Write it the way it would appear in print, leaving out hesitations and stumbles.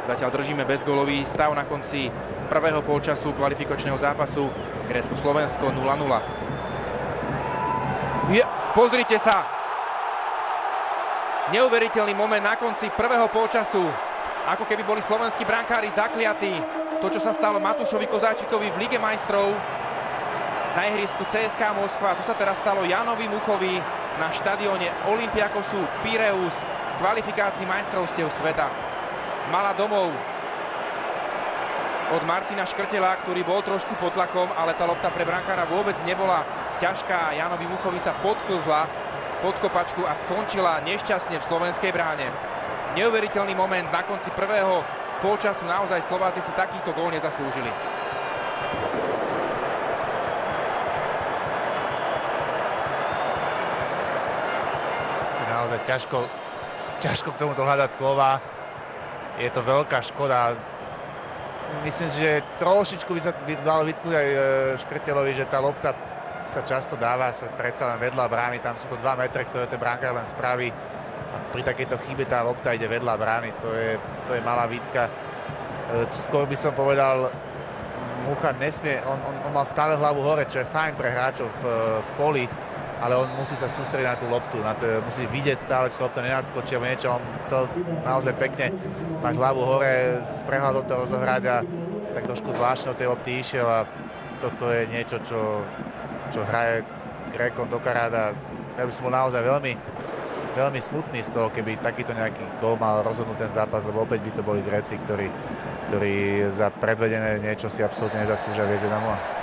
Zatiaľ držíme bezgólový stav na konci prvého polčasu kvalifikačného zápasu Grécko-Slovensko 0-0. Pozrite sa! Neuveriteľný moment na konci prvého polčasu. Ako keby boli slovenskí brankári zakliatí. To, čo sa stalo Matúšovi Kozáčikovi v Lige majstrov na ihrisku CSKA Moskva, to sa teraz stalo Jánovi Muchovi na štadióne Olympiakosu Pireus v kvalifikácii majstrovstiev sveta. Mala domov od Martina Škrtela, ktorý bol trošku pod tlakom, ale tá lopta pre brankára vôbec nebola ťažká. Jánovi Muchovi sa podklzla pod kopačku a skončila nešťastne v slovenskej bráne. Neuveriteľný moment na konci prvého polčasu. Naozaj Slováci si takýto gól nezaslúžili. Naozaj ťažko k tomuto hľadať slova. Je to veľká škoda. Myslím si, že trošičku by sa dalo vytknúť aj Škrtelovi, že tá lopta sa často dáva sa predsa len vedľa brány. Tam sú to 2 metre, ktoré ten brankár len spraví. A pri takejto chybe tá lopta ide vedľa brány. To je malá výtka. Skôr by som povedal, Mucha nesmie, on mal stále hlavu hore, čo je fajn pre hráčov v poli, ale on musí sa sústrediť na tú loptu, musí vidieť stále, či lopta nenadskočí alebo niečo. On chcel naozaj pekne mať hlavu hore, s prehľadom to rozohrať a tak trošku zvláštne od tej lopty išiel a toto je niečo, čo hraje Grékom do karát a ja by som bol naozaj veľmi smutný z toho, keby takýto nejaký gól mal rozhodnúť ten zápas, lebo opäť by to boli Gréci, ktorí za predvedené niečo si absolútne nezaslúžia viesť 1-0.